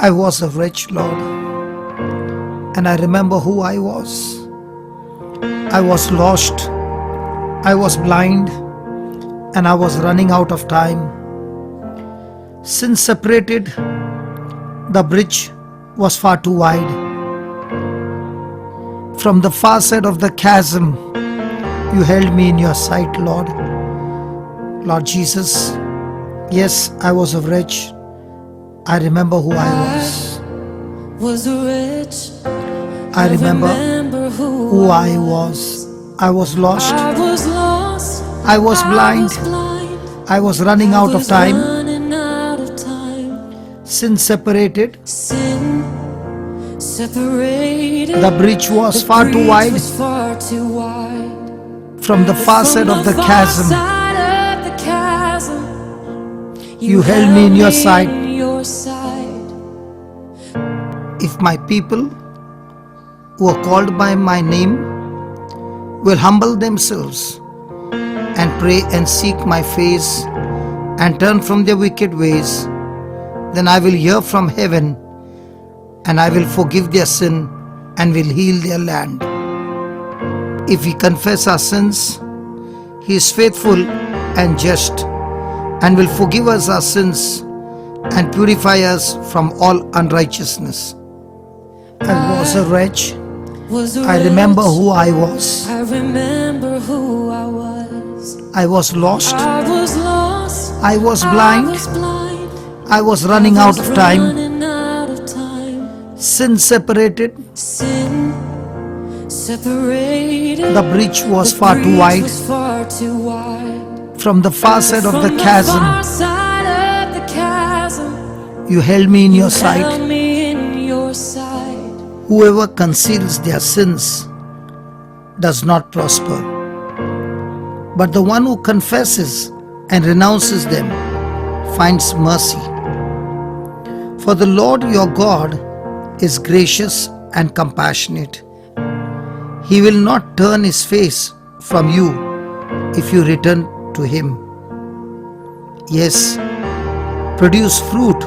I was a wretch, Lord, and I remember who I was. I was lost, I was blind, and I was running out of time. Sin separated, the bridge was far too wide. From the far side of the chasm, you held me in your sight, Lord. Lord Jesus, yes, I was a wretch. I remember who I was. I remember who I was. I was lost. I was blind. I was running out of time. Sin separated. The bridge was far too wide. From the far side of the chasm, you held me in your sight. If my people who are called by my name will humble themselves and pray and seek my face and turn from their wicked ways, then I will hear from heaven and I will forgive their sin and will heal their land. If we confess our sins, He is faithful and just and will forgive us our sins and purify us from all unrighteousness. I was a wretch. I remember who I was. I was lost. I was blind. I was running out of time. Sin separated. The bridge was far too wide. From the far side of the chasm, you held me in your sight. Whoever conceals their sins does not prosper, but the one who confesses and renounces them finds mercy. For the Lord your God is gracious and compassionate. He will not turn His face from you if you return to Him. Yes, produce fruit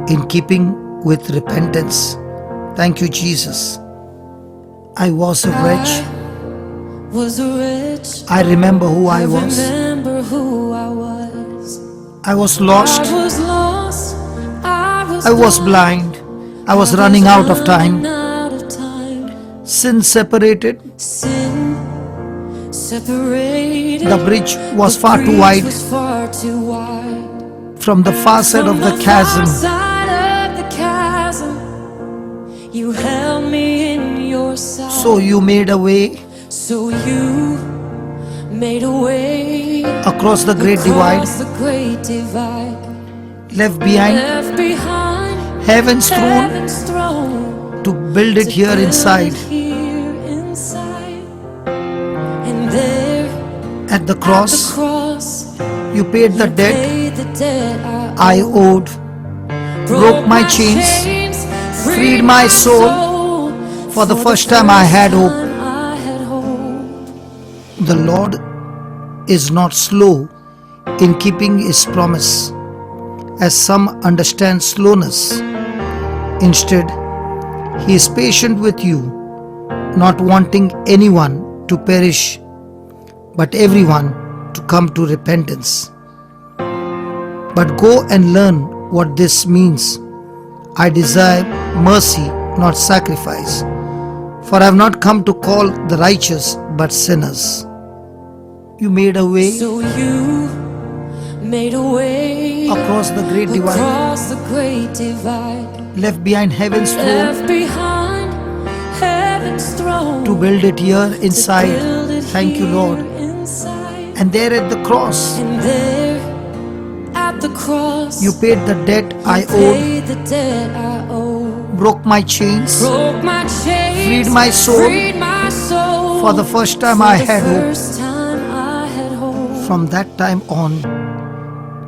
in keeping with repentance. Thank you, Jesus. I was a wretch. I remember who I was. I was lost. I was blind. I was running out of time. Sin separated. The bridge was far too wide. From the far side of the chasm, you held me in your sight. So you made a way. Across the great divide. Left behind heaven's throne to build it here inside. And there at the cross, you paid the debt I owed, broke my chains, freed my soul. For the first time I had hope. The Lord is not slow in keeping His promise, as some understand slowness. Instead, He is patient with you, not wanting anyone to perish, but everyone to come to repentance. But go and learn what this means. I desire mercy, not sacrifice, for I have not come to call the righteous, but sinners. You made a way. So you made a way across the great divide. Left behind heaven's throne to build it here inside. Thank you, Lord. And there at the cross, you paid the debt I owed, broke my chains, freed my soul. For the first time I had hope. From that time on,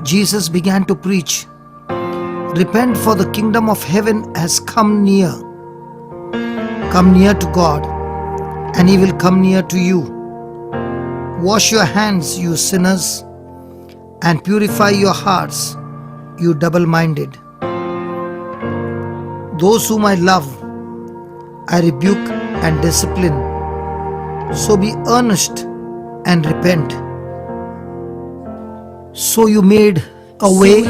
Jesus began to preach, repent, for the kingdom of heaven has come near. Come near to God, and He will come near to you. Wash your hands, you sinners, and purify your hearts, you double-minded. Those whom I love, I rebuke and discipline. So be earnest and repent. So you made a way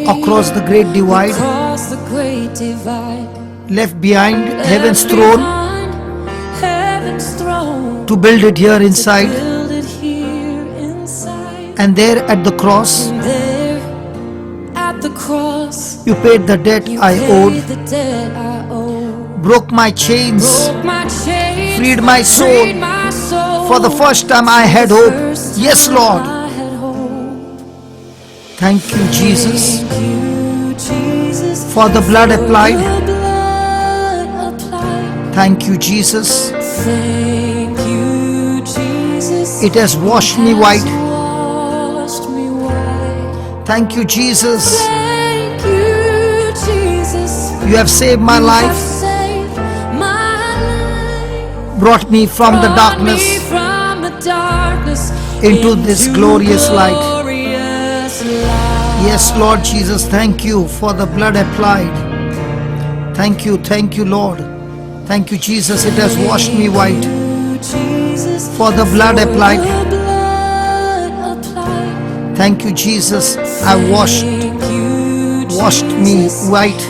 across the great divide, left behind heaven's throne to build it here inside. And there at the cross, you paid the debt I owed, broke my chains, freed my soul. For the first time I had hope. Yes, Lord. Thank you, Jesus, for the blood applied. Thank you, Jesus. It has washed me white. Thank you, Jesus. You have saved my life, brought me from the darkness into this glorious light. Yes, Lord Jesus, thank you for the blood applied. Thank you, Lord. Thank you, Jesus, it has washed me white. For the blood applied. Thank you, Jesus, I washed me white.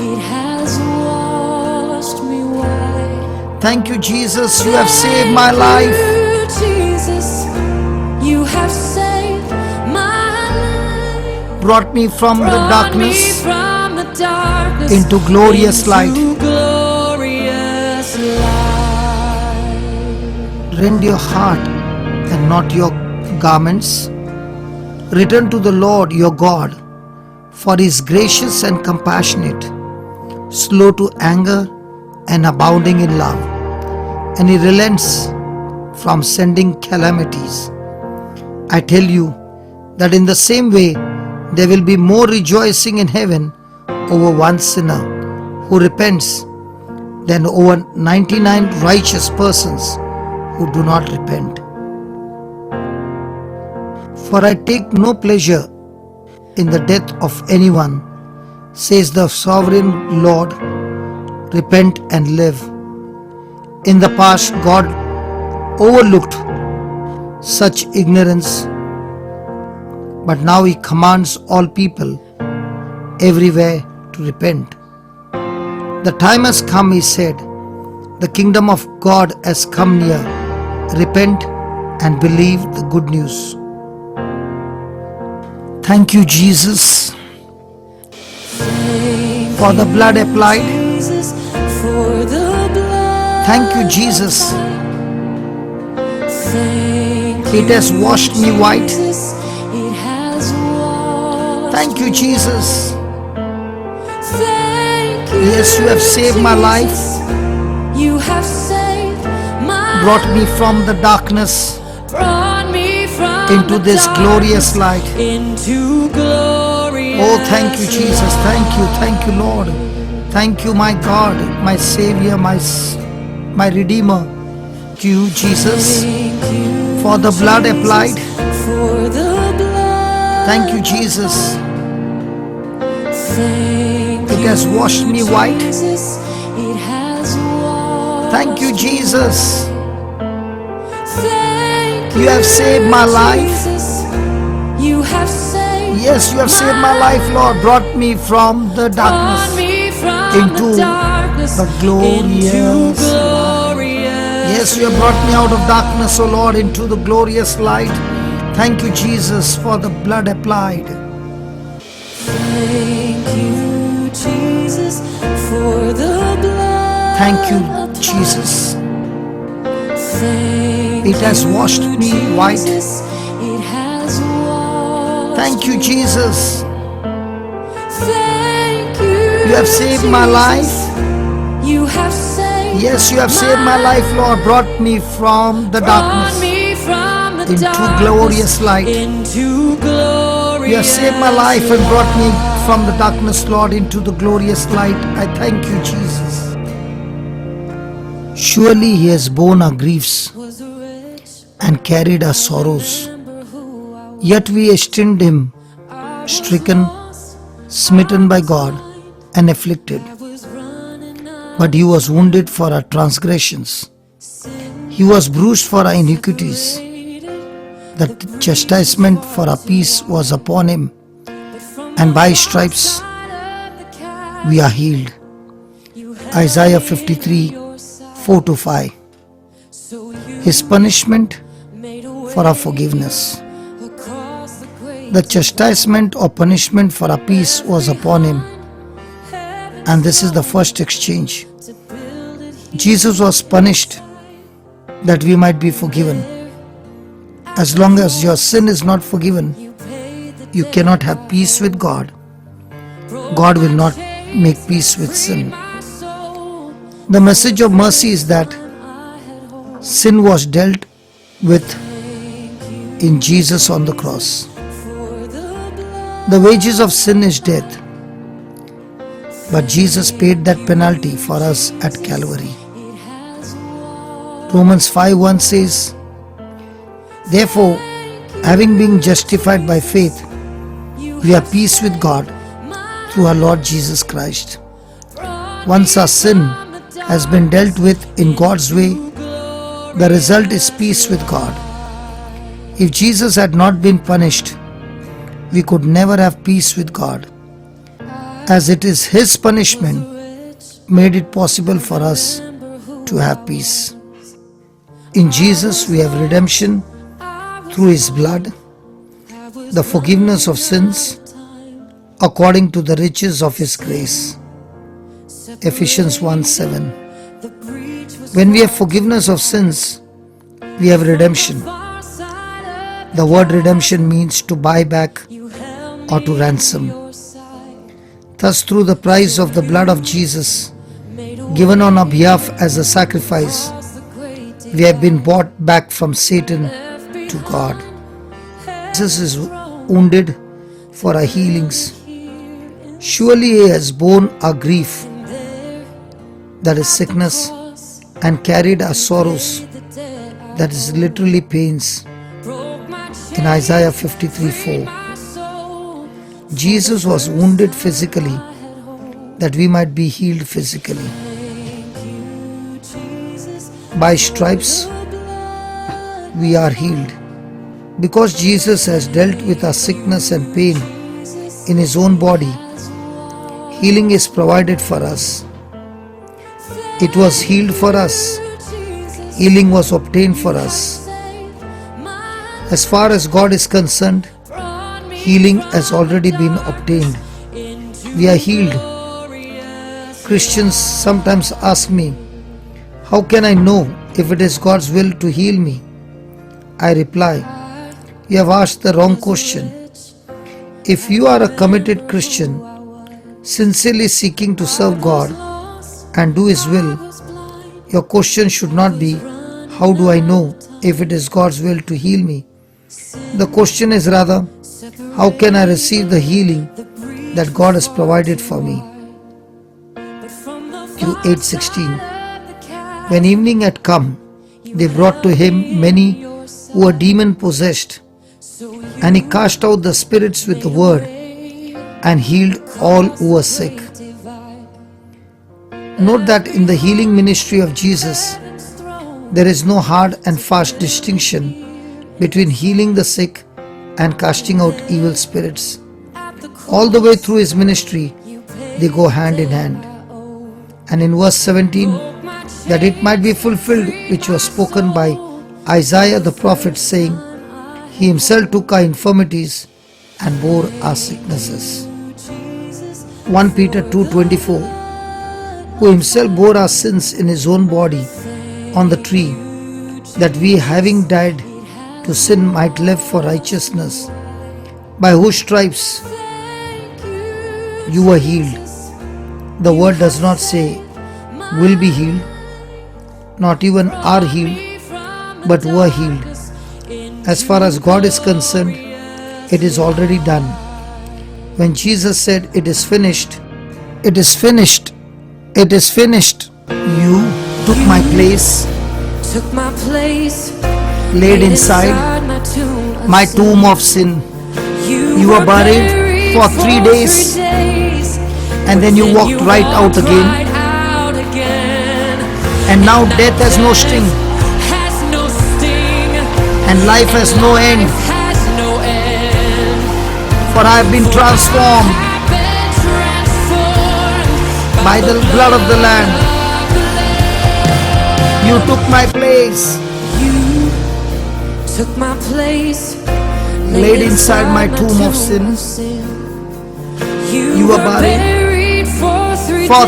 Thank you, Jesus, you have saved my life. You have saved my life. Brought me from the darkness into glorious light. Rend your heart and not your garments. Return to the Lord your God, for He is gracious and compassionate, slow to anger and abounding in love, and He relents from sending calamities. I tell you that in the same way there will be more rejoicing in heaven over one sinner who repents than over 99 righteous persons who do not repent. For I take no pleasure in the death of anyone, says the sovereign Lord. Repent and live. In the past, God overlooked such ignorance, but now He commands all people everywhere to repent. The time has come, He said. The kingdom of God has come near. Repent and believe the good news. Thank you, Jesus, for the blood applied. Thank you, Jesus. It has washed me white. Thank you, Jesus. Yes, you have saved my life. Brought me from the darkness into this glorious light. Oh, thank you, Jesus. Thank you, Lord. Thank you, my God, my Savior, my Redeemer. Thank you, Jesus, for the blood applied. Thank you, Jesus. It has washed me white. Thank you, Jesus. You have saved my life. Yes, you have saved my life, Lord. Brought me from the darkness into the glorious light. Yes, you have brought me out of darkness, O Lord, into the glorious light. Thank you, Jesus, for the blood applied. Thank you, Jesus, for the blood. Thank you, Jesus. It has washed me white. Thank you, Jesus. You have saved my life. Yes, you have saved my life, Lord. Brought me from the darkness into glorious light. You have saved my life and brought me from the darkness, Lord, into the glorious light. I thank you, Jesus. Surely He has borne our griefs and carried our sorrows. Yet we esteemed Him stricken, smitten by God, and afflicted, but he was wounded for our transgressions. He was bruised for our iniquities. The chastisement for our peace was upon him, and by his stripes we are healed. Isaiah 53, 4-5. His punishment for our forgiveness. The chastisement or punishment for our peace was upon him, and this is the first exchange. Jesus was punished that we might be forgiven. As long as your sin is not forgiven, you cannot have peace with God. God will not make peace with sin. The message of mercy is that sin was dealt with in Jesus on the cross. The wages of sin is death, but Jesus paid that penalty for us at Calvary. Romans 5:1 says, therefore, having been justified by faith, we have peace with God through our Lord Jesus Christ. Once our sin has been dealt with in God's way, the result is peace with God. If Jesus had not been punished, we could never have peace with God, as it is His punishment made it possible for us to have peace. In Jesus we have redemption through His blood, the forgiveness of sins according to the riches of His grace. Ephesians 1:7. When we have forgiveness of sins, we have redemption. The word redemption means to buy back or to ransom. Thus, through the price of the blood of Jesus, given on our behalf as a sacrifice, we have been bought back from Satan to God. Jesus is wounded for our healings. Surely He has borne our grief, that is sickness, and carried our sorrows, that is literally pains. In Isaiah 53:4, Jesus was wounded physically that we might be healed physically. By stripes we are healed. Because Jesus has dealt with our sickness and pain in His own body, healing is provided for us. It was healed for us. Healing was obtained for us. As far as God is concerned, healing has already been obtained. We are healed. Christians sometimes ask me, how can I know if it is God's will to heal me? I reply, you have asked the wrong question. If you are a committed Christian, sincerely seeking to serve God and do His will, your question should not be, how do I know if it is God's will to heal me? The question is rather, how can I receive the healing that God has provided for me? Q 8:16. When evening had come, they brought to Him many who were demon possessed, and He cast out the spirits with the word and healed all who were sick. Note that in the healing ministry of Jesus, there is no hard and fast distinction between healing the sick and casting out evil spirits. All the way through His ministry, they go hand in hand. And in verse 17, that it might be fulfilled which was spoken by Isaiah the prophet, saying, He Himself took our infirmities and bore our sicknesses. 1 Peter 2:24, who Himself bore our sins in His own body on the tree, that we, having died to sin, might live for righteousness, by whose stripes you were healed. The word does not say will be healed, not even are healed, but were healed. As far as God is concerned, it is already done. When Jesus said, it is finished, it is finished, it is finished, you took my place, laid inside my tomb of sin. You were buried for 3 days And then you walked right out again. right out again. And now death has no sting. Has no sting. And life has no end. Has no end. For I have been transformed I've been transformed by the blood of the Lamb. You took my place, You took my place, laid inside my tomb of sin. You were were buried for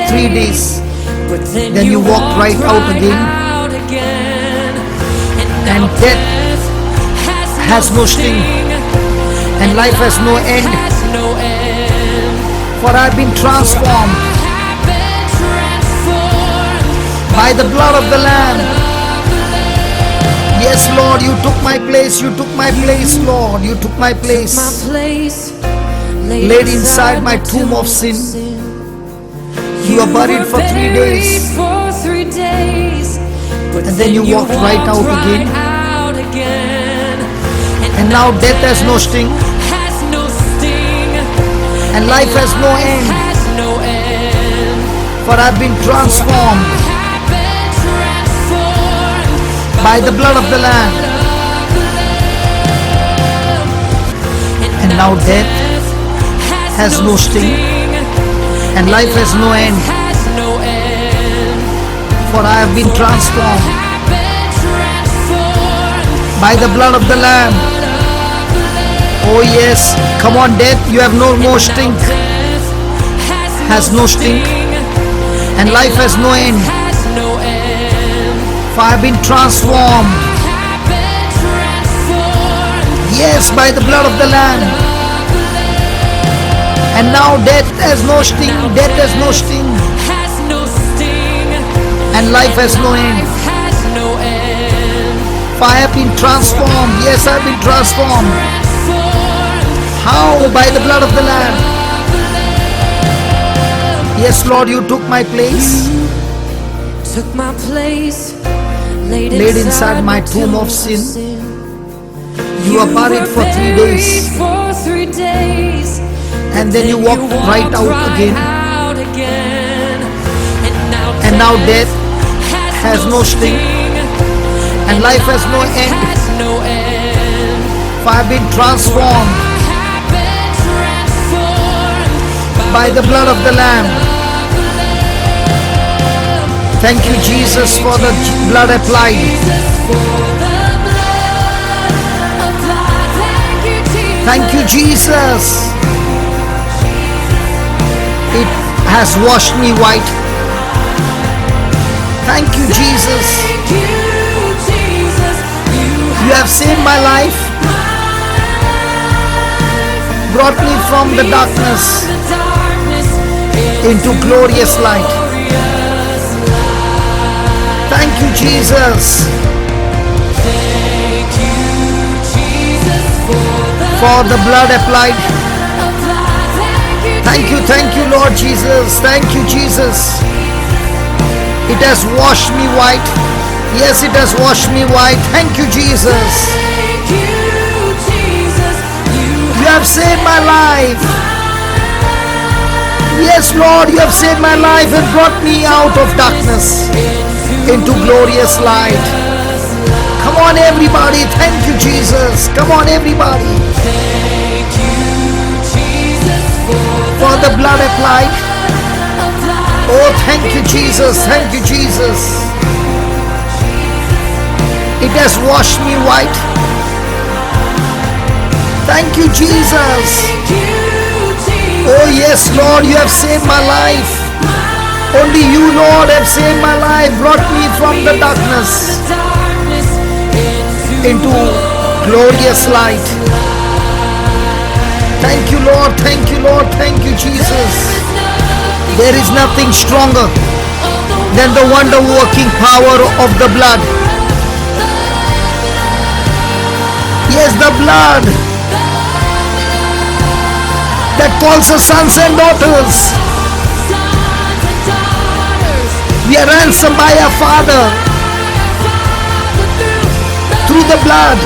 3 days. but Then you walked right out again. And And death has no sting. And life has no end. Has no end. For I have been transformed I've been transformed by the blood of the Lamb. Yes, Lord, you took my place. You took my place, Lord. You took my my place. place, Laid inside my tomb of sin. You were buried for 3 days. For 3 days. But And then you walked right out again. out again. And now death has no sting. Has no sting. And life has no end. Has no end. For I've been transformed I've been transformed by the blood of the Lamb. And now death has no sting. And life has no end. Has no end. For I have been transformed I've been transformed by the blood of the Lamb. Oh yes, come on death, you have no more sting. Has no sting. And life has no end. Has no end. For I have been transformed, I've been transformed yes, by the blood of the Lamb. And now death has no sting. Death has no sting. has no sting. And life has no end. Life has no end. For I have been transformed. Yes, I have been transformed. Transformed How? By the blood of the Lamb. Yes, Lord, you took my place. took my place, Laid inside my tomb of sin. You were buried for 3 days. For 3 days. And then you walked right out again. Out again. And now death has no sting. And life has no end. Has no end. For I have been transformed I've been transformed by the blood of the Lamb. Thank you, Jesus, for the blood applied. Thank you, Jesus. It has washed me white. Thank you, Jesus. You have saved my life, brought me from the darkness into glorious light. Thank you, Jesus. For the blood applied. Thank you, Lord Jesus. Thank you, Jesus. It has washed me white. Yes, it has washed me white. Thank you, Jesus. You have saved my life. Yes, Lord, you have saved my life and brought me out of darkness into glorious light. Come on, everybody. Thank you, Jesus. Come on, everybody. For the blood applied. Oh, thank you, Jesus. Thank you, Jesus. It has washed me white. Thank you, Jesus. Oh, yes, Lord, you have saved my life. Only you, Lord, have saved my life, brought me from the darkness into glorious light. Thank you, Lord. Thank you, Lord. Thank you, Jesus. There is nothing stronger than the wonder-working power of the blood. Yes, the blood that calls us sons and daughters. We are ransomed by our Father through the blood.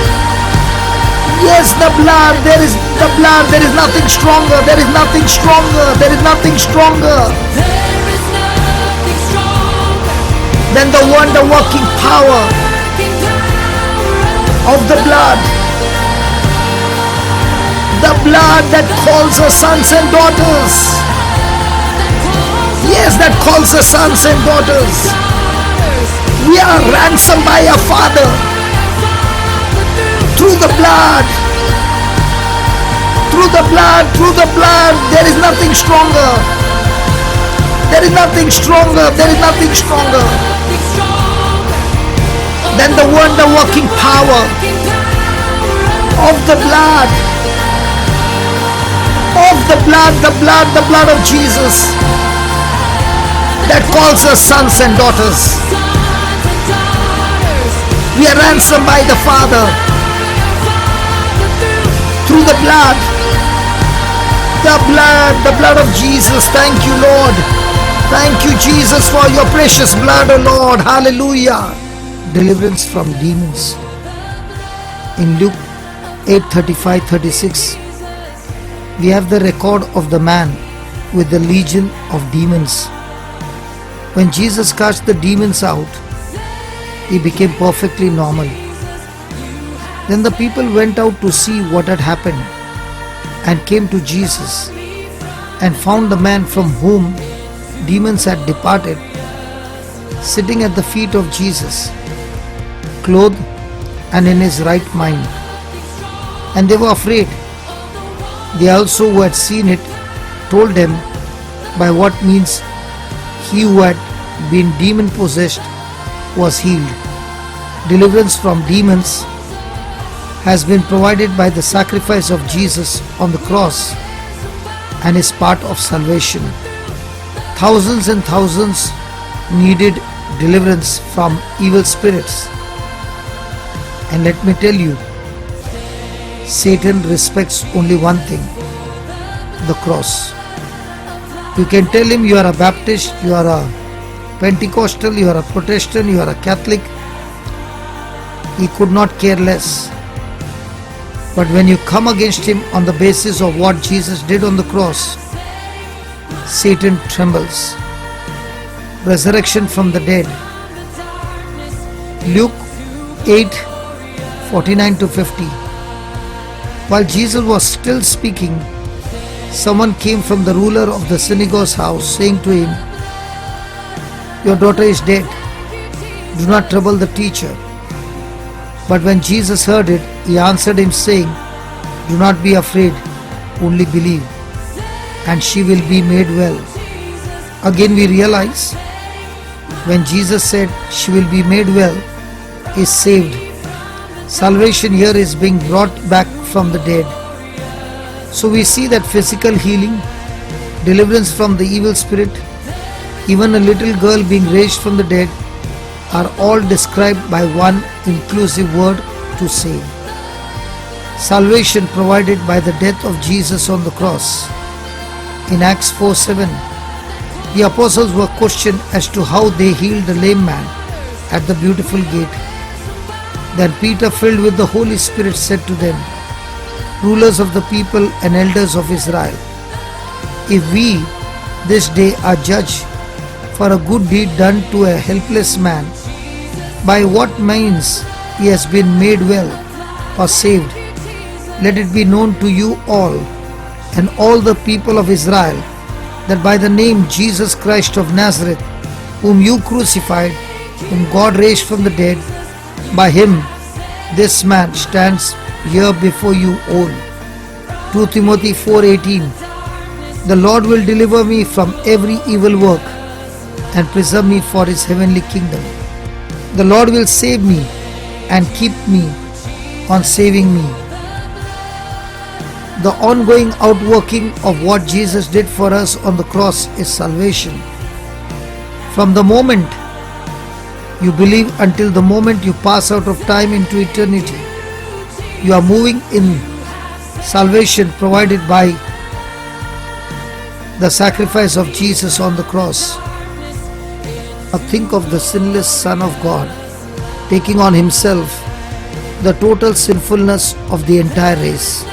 Yes, the blood, there is the blood, there is nothing stronger, there is nothing stronger, there is nothing stronger There is nothing stronger. than the wonder working power Working power of the blood. The blood that calls us sons and daughters. Yes, that calls us sons and daughters. We are ransomed by our Father through the blood. Through the blood, through the blood. There is nothing stronger. There is nothing stronger. There is nothing stronger than the wonder working power of the blood. Of the blood, the blood, the blood of Jesus that calls us sons and daughters. We are ransomed by the Father through the blood. The blood of Jesus. Thank you, Lord. Thank you, Jesus, for your precious blood, O Lord. Hallelujah. Deliverance from demons. In Luke 8:35-36, we have the record of the man with the legion of demons. When Jesus cast the demons out, he became perfectly normal. Then the people went out to see what had happened and came to Jesus and found the man from whom demons had departed sitting at the feet of Jesus, clothed and in his right mind. And they were afraid. They also who had seen it told them by what means he who had been demon possessed was healed. Deliverance from demons has been provided by the sacrifice of Jesus on the cross and is part of salvation. Thousands and thousands needed deliverance from evil spirits. And let me tell you, Satan respects only one thing: the cross. You can tell him you are a Baptist, you are a Pentecostal, you are a Protestant, you are a Catholic. He could not care less. But when you come against him on the basis of what Jesus did on the cross, Satan trembles. Resurrection from the dead. Luke 8:49-50. While Jesus was still speaking, someone came from the ruler of the synagogue's house, saying to him, "Your daughter is dead. Do not trouble the teacher." But when Jesus heard it, he answered him, saying, "Do not be afraid, only believe, and she will be made well." Again we realize, when Jesus said she will be made well, is saved. Salvation here is being brought back from the dead. So we see that physical healing, deliverance from the evil spirit, even a little girl being raised from the dead, are all described by one inclusive word: to save. Salvation provided by the death of Jesus on the cross. In Acts 4:7, the apostles were questioned as to how they healed the lame man at the beautiful gate. Then Peter, filled with the Holy Spirit, said to them, "Rulers of the people and elders of Israel, if we this day are judged for a good deed done to a helpless man, by what means he has been made well or saved, let it be known to you all and all the people of Israel that by the name Jesus Christ of Nazareth, whom you crucified, whom God raised from the dead, by him this man stands here before you all." 2 Timothy 4:18. The Lord will deliver me from every evil work and preserve me for his heavenly kingdom. The Lord will save me and keep me on saving me. The ongoing outworking of what Jesus did for us on the cross is salvation. From the moment you believe until the moment you pass out of time into eternity, you are moving in salvation provided by the sacrifice of Jesus on the cross. Now think of the sinless Son of God taking on himself the total sinfulness of the entire race.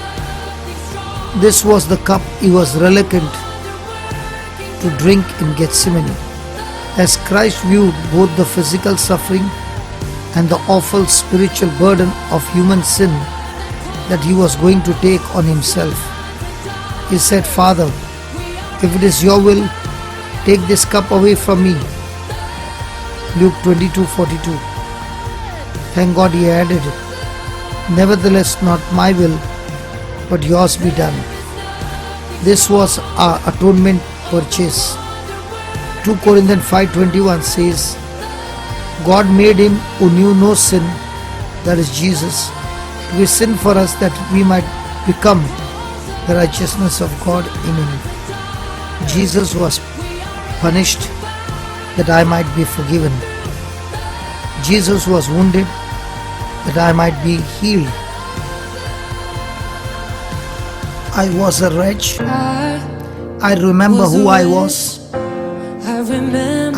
This was the cup he was reluctant to drink in Gethsemane. As Christ viewed both the physical suffering and the awful spiritual burden of human sin that he was going to take on himself, he said, "Father, if it is your will, take this cup away from me." Luke 22:42. Thank God he added, "Nevertheless, not my will, but yours be done." This was our atonement purchase. 2 Corinthians 5:21 says, God made him who knew no sin, that is Jesus, to be sin for us that we might become the righteousness of God in him. Jesus was punished that I might be forgiven. Jesus was wounded that I might be healed. I was a wretch. I remember who I was.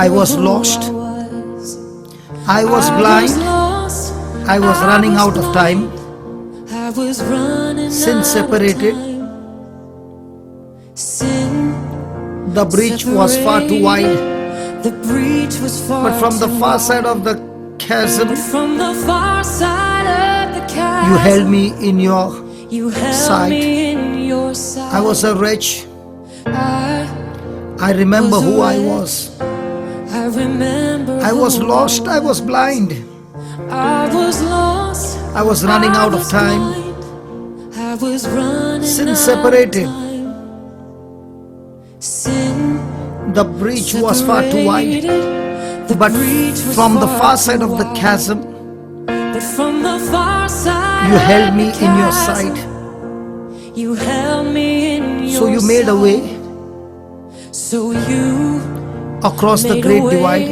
I was lost. I was blind. I was running out of time. Sin separated. The breach was far too wide. But from the far side of the chasm, you held me in your sight. I was a wretch. I remember who I was. I was lost. I was blind. I was running out of time. Sin separated. The breach was far too wide. But from the far side of the chasm, you held me in your sight. So you made a way across the great divide,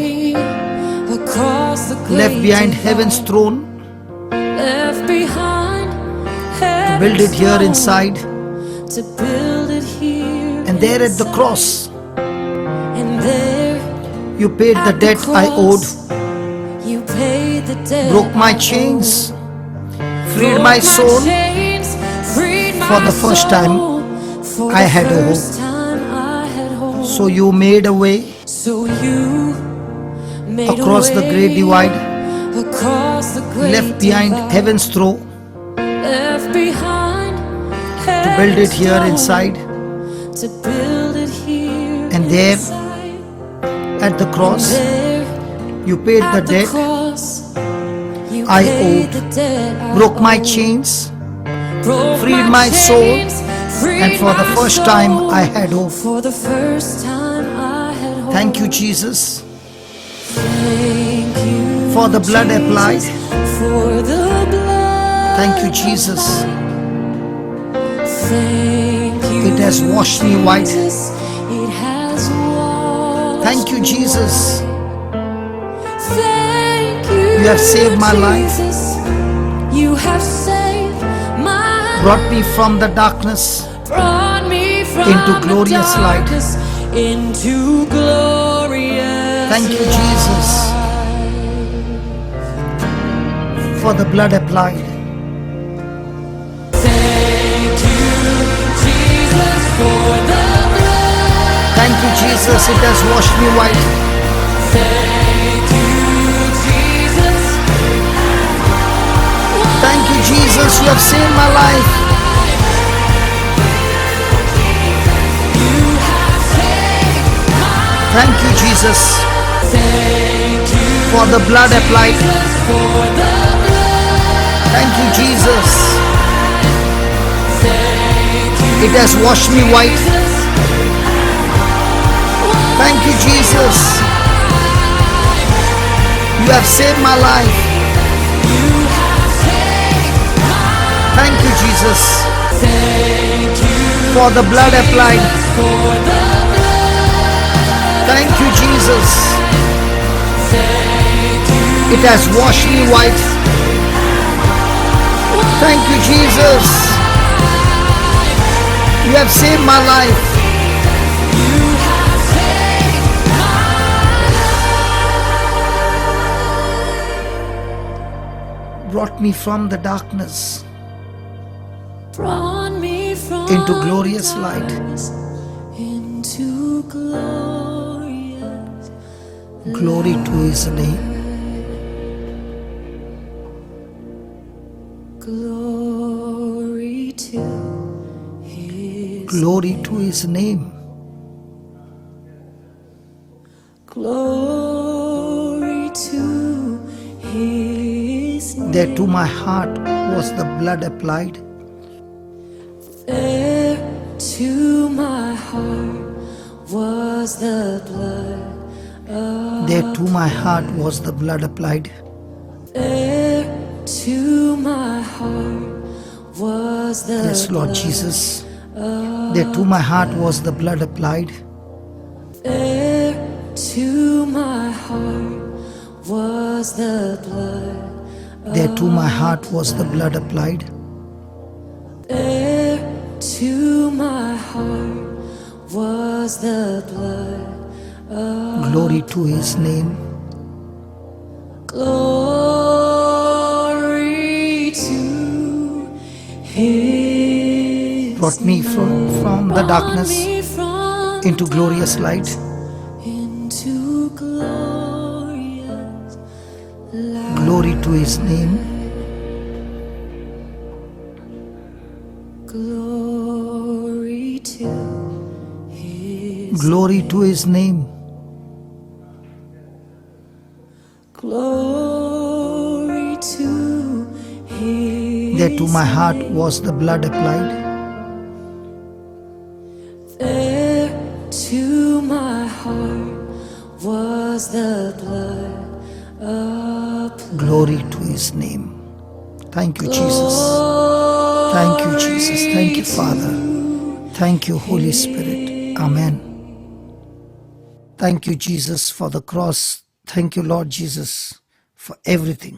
left behind heaven's throne, to build it here inside. And there at the cross, you paid the debt I owed, broke my chains, freed my soul. For the first time, I had a hope. So you made a way across the great divide, left behind heaven's throne, to build it here inside. And there at the cross, you paid the debt I owed, broke my chains, freed my soul, and for the first time I had hope. Thank you, Jesus, for the blood applied. Thank you, Jesus. It has washed me white. Thank you, Jesus. You have saved my life. Brought me from the darkness into glorious light. Thank you, Jesus, for the blood applied. Thank you, Jesus, it has washed me white. Thank you, Jesus, you have saved my life. Thank you, Jesus, for the blood applied. Thank you, Jesus. It has washed me white. Thank you, Jesus. You have saved my life. Thank you, Jesus, for the blood applied. Thank you, Jesus. It has washed me white. Thank you, Jesus. You have saved my life. brought me from the darkness brought me from into glorious light. darkness into glorious Glory to his name. glory to his Glory to his name. glory to his name. There to my heart was the blood applied. There to my heart was the blood. There to my heart was the blood applied. There to my heart was the Yes, Lord Jesus. There to my heart was the blood applied. There to my heart was the blood. There to my heart was the blood applied. There to my heart was the blood. Glory to his name. Glory to his Brought me from the darkness brought me from into glorious light. into glorious light. Glory to his name. Glory to his Glory to his name. glory to his There to my heart was the blood applied. There to my heart was the blood applied. Glory to his name. Thank you, Jesus. Thank you, Jesus. Thank you, Father. Thank you, Holy Spirit. Amen. Thank you, Jesus, for the cross. Thank you, Lord Jesus, for everything.